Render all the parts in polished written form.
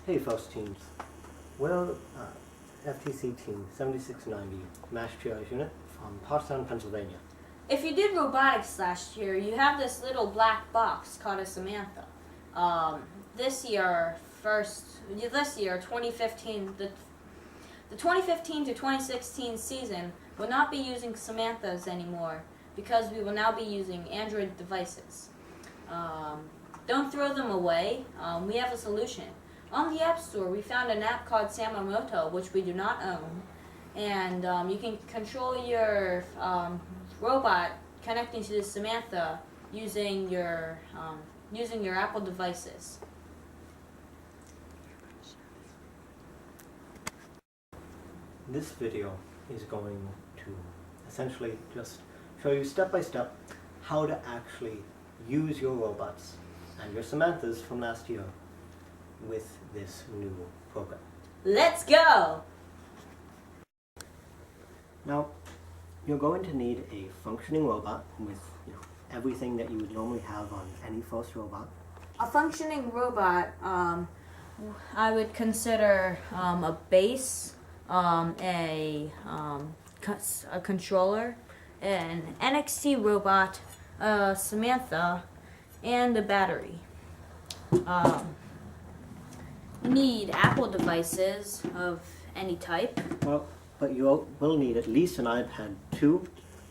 Hey FOSS teams, we're FTC team 7690 MASH Triage unit from Pottstown, Pennsylvania. If you did robotics last year, you have this little black box called a Samantha. This year, 2015, the 2015 to 2016 season will not be using Samanthas anymore because we will now be using Android devices. Don't throw them away. We have a solution. On the App Store, we found an app called Samomoto, which we do not own, and you can control your robot connecting to the Samantha using your Apple devices. This video is going to essentially just show you step by step how to actually use your robots and your Samanthas from last year with this new program. Let's go! Now, you're going to need a functioning robot with everything that you would normally have on any FOSS robot. A functioning robot, I would consider a base, a controller, an NXT robot, a Samantha, and a battery. You need Apple devices of any type. Well, but you will need at least an iPad 2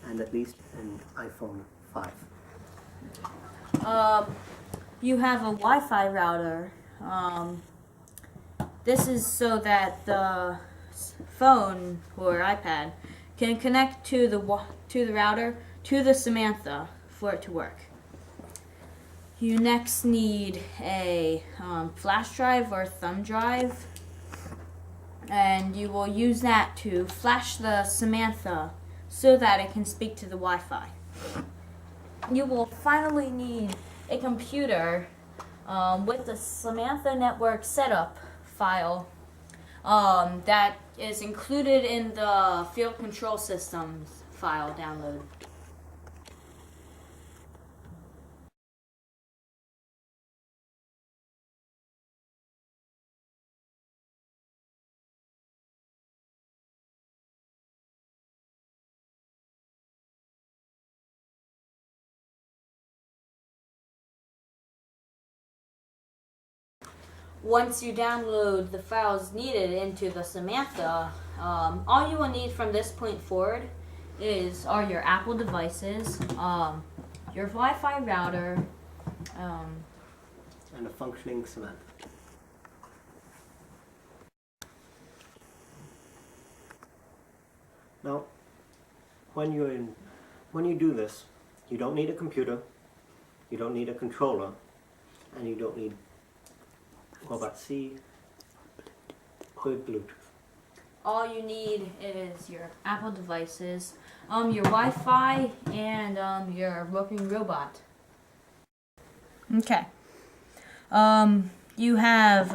and at least an iPhone 5. You have a Wi-Fi router. This is so that the phone or iPad can connect to the router to the Samantha for it to work. You next need a flash drive or thumb drive, and you will use that to flash the Samantha so that it can speak to the Wi-Fi. You will finally need a computer with the Samantha network setup file that is included in the field control systems file download. Once you download the files needed into the Samantha, all you will need from this point forward are your Apple devices, your Wi-Fi router, and a functioning Samantha. Now, when you do this, you don't need a computer, you don't need a controller, and you don't need Robot C with Bluetooth. All you need is your Apple devices, your Wi-Fi, and your working robot. Okay. You have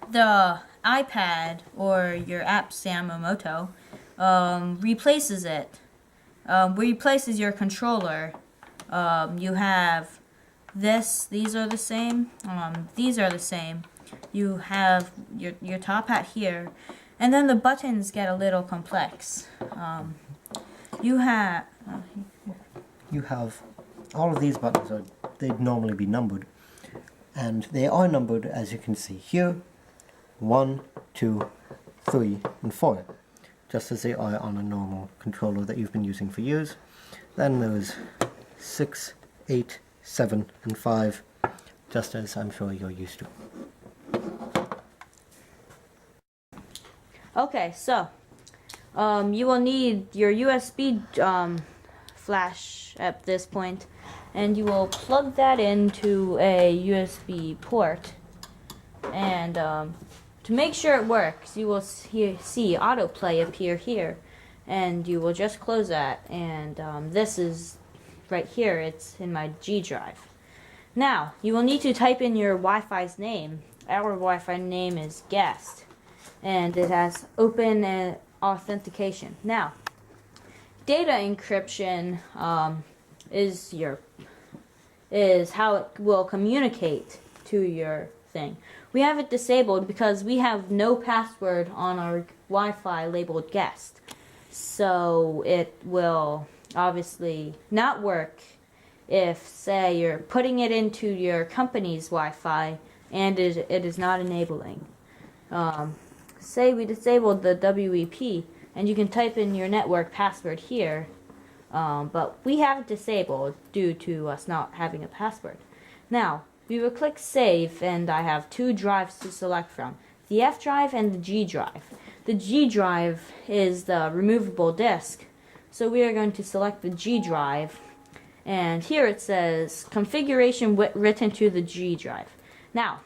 the iPad or your app Samomoto replaces it. Replaces your controller. You have these are the same. These are the same. You have your top hat here, and then the buttons get a little complex. You have all of these buttons they'd normally be numbered, and they are numbered as you can see here, 1, 2, 3, and 4, just as they are on a normal controller that you've been using for years. Then there's 6, 8, 7, and 5, just as I'm sure you're used to. Okay, so you will need your USB flash at this point, and you will plug that into a USB port, and to make sure it works, you will see autoplay appear here, and you will just close that, and this is right here, it's in my G drive. Now, you will need to type in your Wi-Fi's name. Our Wi-Fi name is guest, and it has open authentication. Now, data encryption is how it will communicate to your thing. We have it disabled because we have no password on our Wi-Fi labeled guest. So it will obviously not work if, say, you're putting it into your company's Wi-Fi and it is not enabling. Say we disabled the WEP, and you can type in your network password here, but we have it disabled due to us not having a password. Now, we will click Save, and I have two drives to select from, the F drive and the G drive. The G drive is the removable disk, so we are going to select the G drive, and here it says configuration written to the G drive. Now,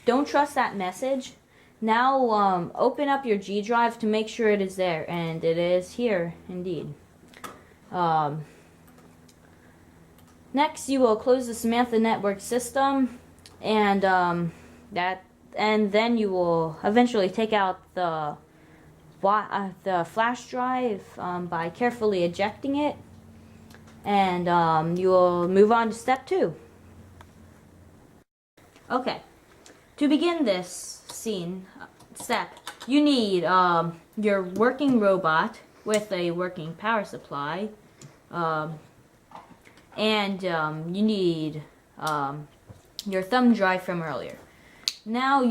don't trust that message. Now open up your G drive to make sure it is there, and it is here indeed. Next, you will close the Samantha network system, and then you will eventually take out the flash drive by carefully ejecting it, and you will move on to step 2. Okay, to begin this step, you need your working robot with a working power supply, and you need your thumb drive from earlier. Now,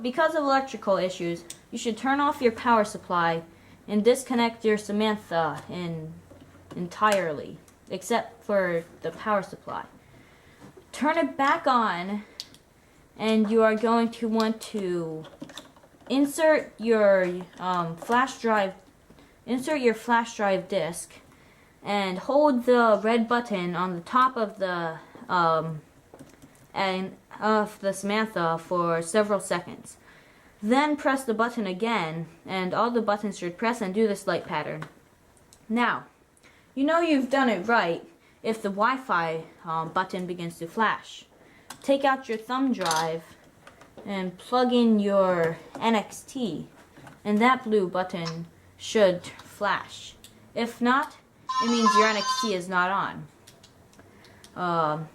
because of electrical issues, you should turn off your power supply and disconnect your Samantha entirely, except for the power supply. Turn it back on, and you are going to want to insert your flash drive disk, and hold the red button on the top of the Samantha for several seconds. Then press the button again, and all the buttons should press and do this light pattern. Now, you know you've done it right if the Wi-Fi button begins to flash. Take out your thumb drive and plug in your NXT, and that blue button should flash. If not, it means your NXT is not on.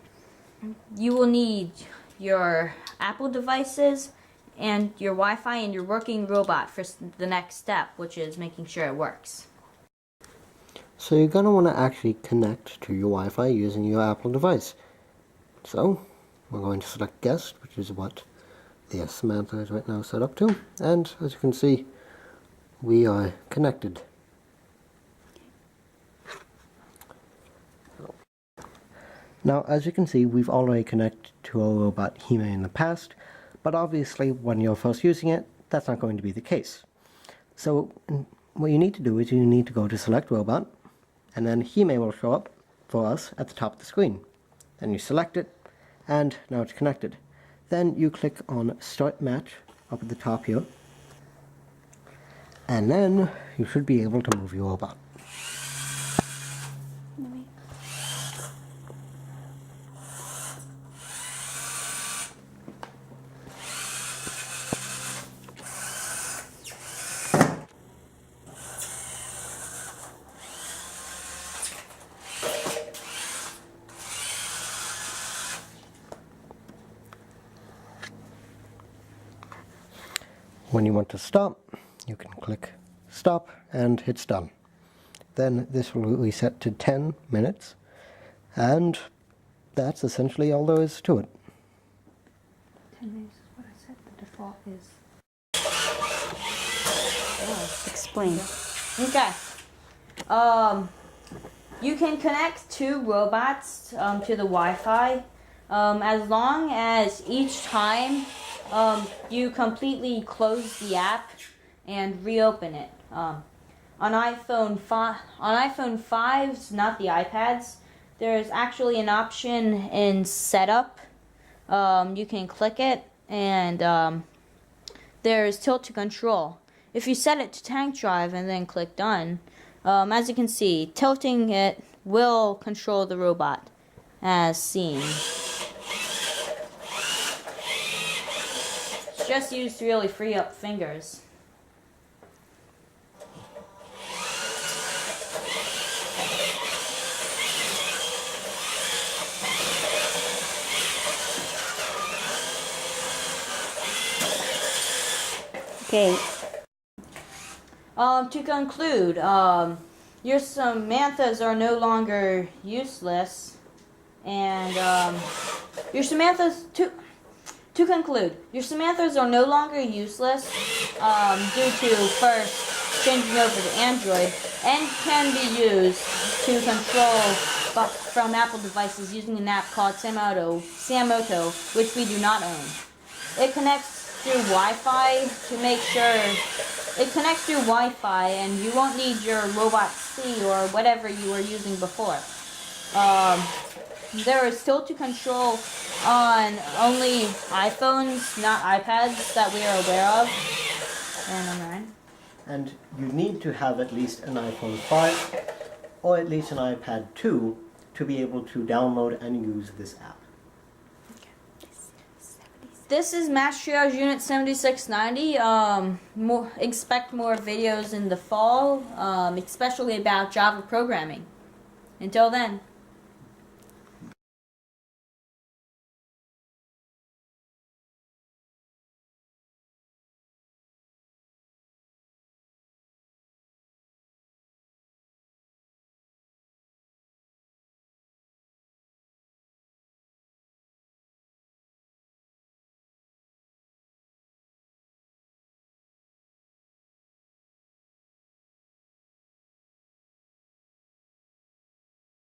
You will need your Apple devices and your Wi-Fi and your working robot for the next step, which is making sure it works. So you're going to want to actually connect to your Wi-Fi using your Apple device. So we're going to select guest, which is what the Samantha is right now set up to, and as you can see, we are connected. Now, as you can see, we've already connected to our robot Hime in the past, but obviously when you're first using it, that's not going to be the case. So what you need to do is you need to go to select robot, and then Hime will show up for us at the top of the screen. Then you select it, and now it's connected. Then you click on Start Match up at the top here, and then you should be able to move your robot. When you want to stop, you can click stop and it's done. Then this will reset to 10 minutes, and that's essentially all there is to it. 10 minutes is what I said the default is. Oh, explain. Okay. You can connect two robots to the Wi-Fi as long as each time you completely close the app and reopen it. On iPhone 5s, not the iPads, there's actually an option in Setup. You can click it, and there's Tilt to Control. If you set it to Tank Drive and then click Done, as you can see, tilting it will control the robot, as seen. It's just used to really free up fingers. Okay. To conclude, your Samanthas are no longer useless, and your Samanthas to conclude, your Samanthas are no longer useless due to first changing over to Android, and can be used to control from Apple devices using an app called Samomoto, which we do not own. It connects through Wi-Fi to make sure. It connects through Wi-Fi, and you won't need your Robot C or whatever you were using before. There is tilt to control on only iPhones, not iPads, that we are aware of. And I'm right. And you need to have at least an iPhone 5 or at least an iPad 2 to be able to download and use this app. This is Mass Triage Unit 7690. Expect more videos in the fall, especially about Java programming. Until then.